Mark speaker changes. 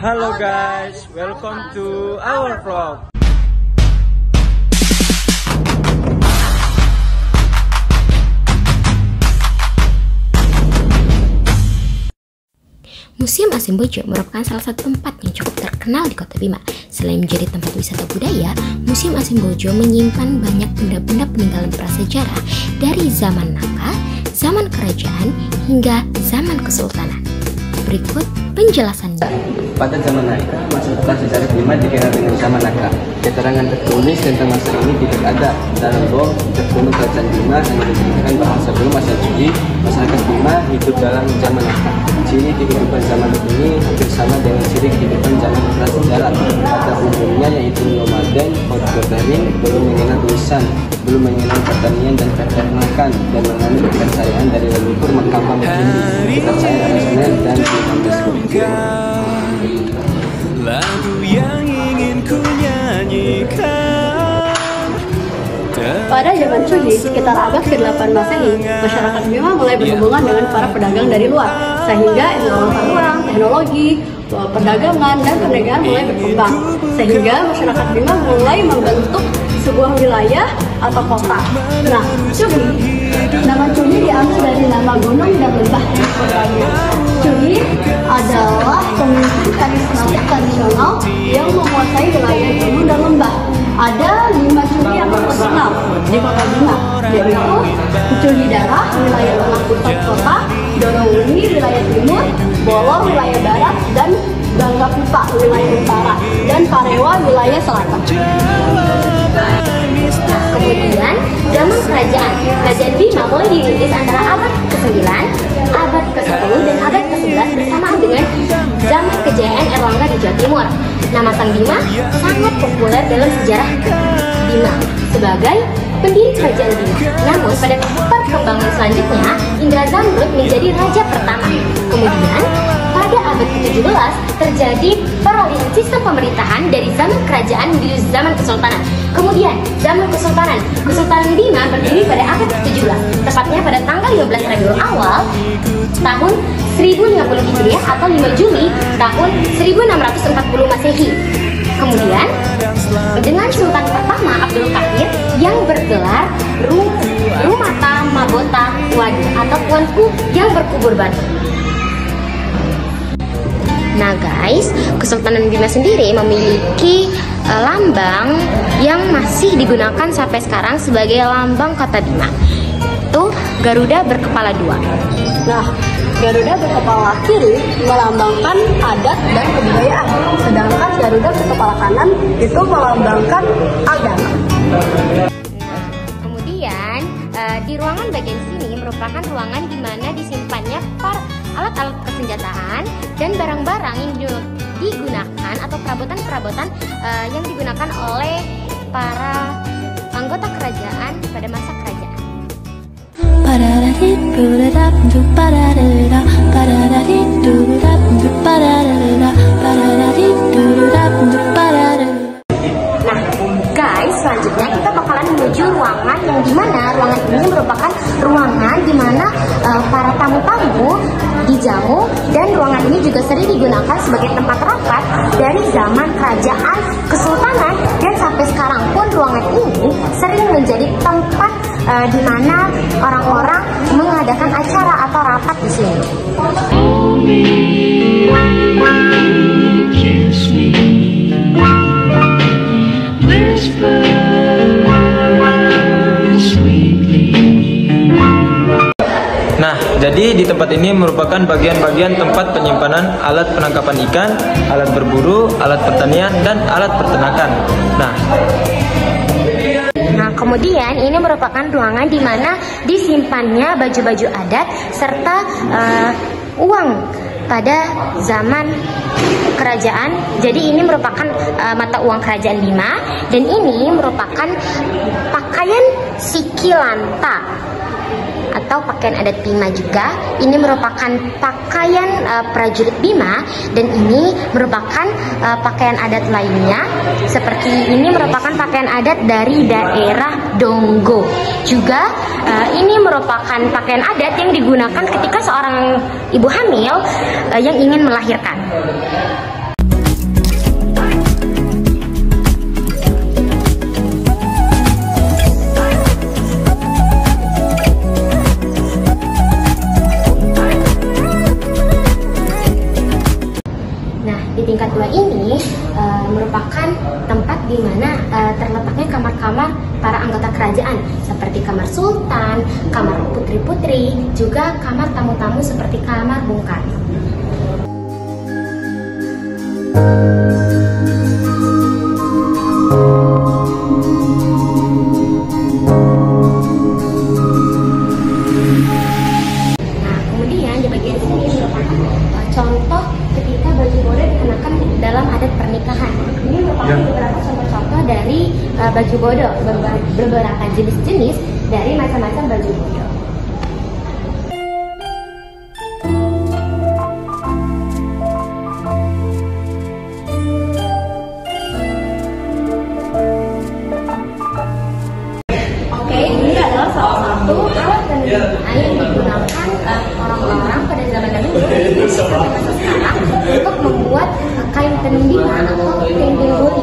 Speaker 1: Halo guys, welcome to our vlog.
Speaker 2: Museum Asembojo merupakan salah satu tempat yang cukup terkenal di Kota Bima. Selain menjadi tempat wisata budaya, Museum Asembojo menyimpan banyak benda-benda peninggalan prasejarah dari zaman Naka, zaman kerajaan, hingga zaman kesultanan. Berikut penjelasannya.
Speaker 3: Pada zaman Naka, masa prasejarah Bima dikenal dengan zaman Naka. Keterangan tertulis tentang masa ini tidak ada dalam buku terkuno kerajaan Bima, hanya menceritakan bahwa sebelum masa Judi, masyarakat Bima hidup dalam zaman Naka. Ciri kehidupan zaman ini hampir sama dengan ciri kehidupan zaman prasejarah. Pada umumnya yaitu nomaden, outdooring, belum mengenal tulisan, belum mengenal pertanian dan peternakan, dan menganut kepercayaan dari leluhur Makamba Mekindi, kepercayaan rasional dan humanisme.
Speaker 1: Lagu yang ingin ku nyanyikan.
Speaker 4: Pada zaman Judi, sekitar abad ke-8 Masehi, masyarakat Bima mulai berhubungan dengan para pedagang dari luar, sehingga ilmu pengetahuan, teknologi, perdagangan, dan perniagaan mulai berkembang, sehingga masyarakat Bima mulai membentuk sebuah wilayah atau kota. Nah, Judi, nama Judi diambil dari nama gunung dan lembah di kota Bima. Judi adalah pemimpin karismatik tradisional yang menguasai wilayah gunung dan lembah. Ada 5 Judi yang terkenal di kota Bima, yaitu Judi Darah, wilayah tengah pusat kota, Dorowuni, wilayah timur, Bolor, wilayah barat, dan Bangga Pupa, wilayah utara, dan Parewa, wilayah selatan.
Speaker 2: Kemudian, zaman kerajaan Bima mulai dirintis antara abad ke-9, abad ke-10, dan abad ke-11 bersamaan dengan zaman kejayaan Erlangga di Jawa Timur. Nama Sang Bima sangat populer dalam sejarah Bima sebagai pendiri kerajaan Bima. Namun pada perkembangan selanjutnya, Indra Zamrud menjadi raja pertama. Kemudian pada abad ke-17 terjadi peralihan sistem pemerintahan dari zaman kerajaan menuju zaman kesultanan. Kemudian zaman Kesultanan Bima berdiri pada abad ke-17, tepatnya pada tanggal 15 Rabiul Awal tahun 1050 Hijriah atau 5 Juli tahun 1640 Masehi. Kemudian dengan Sultan pertama Abdul Kahir yang bergelar Rumata Mabota Wadi atau tuanku yang berkubur batu. Nah guys, Kesultanan Bima sendiri memiliki lambang yang masih digunakan sampai sekarang sebagai lambang kota Bima. Itu Garuda berkepala 2.
Speaker 4: Nah, Garuda berkepala kiri melambangkan adat dan kebudayaan, sedangkan Garuda berkepala kanan itu melambangkan agama.
Speaker 2: Kemudian di ruangan bagian sini merupakan ruangan di mana disimpannya alat-alat persenjataan dan barang-barang yang digunakan atau perabotan-perabotan yang digunakan oleh para anggota kerajaan pada masa kerajaan. Nah guys, selanjutnya kita bakalan menuju ruangan yang dimana ruangan ini merupakan ruangan dimana para tamu-tamu dijamu, dan ruangan ini juga sering digunakan sebagai tempat rapat dari zaman kerajaan kesultanan, dan sampai sekarang pun ruangan ini sering menjadi tempat di mana orang-orang mengadakan acara atau rapat di sini.
Speaker 1: Nah, jadi di tempat ini merupakan bagian-bagian tempat penyimpanan alat penangkapan ikan, alat berburu, alat pertanian, dan alat peternakan.
Speaker 2: Nah, kemudian ini merupakan ruangan di mana disimpannya baju-baju adat serta uang pada zaman kerajaan. Jadi ini merupakan mata uang kerajaan Bima, dan ini merupakan pakaian sikilanta atau pakaian adat Bima juga. Ini merupakan pakaian prajurit Bima, dan ini merupakan pakaian adat lainnya. Seperti ini merupakan pakaian adat dari daerah Donggo. Juga ini merupakan pakaian adat yang digunakan ketika seorang ibu hamil yang ingin melahirkan. Di tingkat 2 ini merupakan tempat di mana terletaknya kamar-kamar para anggota kerajaan seperti kamar sultan, kamar putri-putri, juga kamar tamu-tamu seperti kamar Bung Karno. Contoh ketika baju bodo dikenakan dalam adat pernikahan. Ini merupakan beberapa contoh-contoh dari baju bodo, beberapa jenis-jenis dari macam-macam baju bodo. Oke, ini adalah salah satu alat penelitian yang digunakan orang-orang pada zaman dahulu sampai masa sekarang untuk membuat kain tenun bima atau kain tenun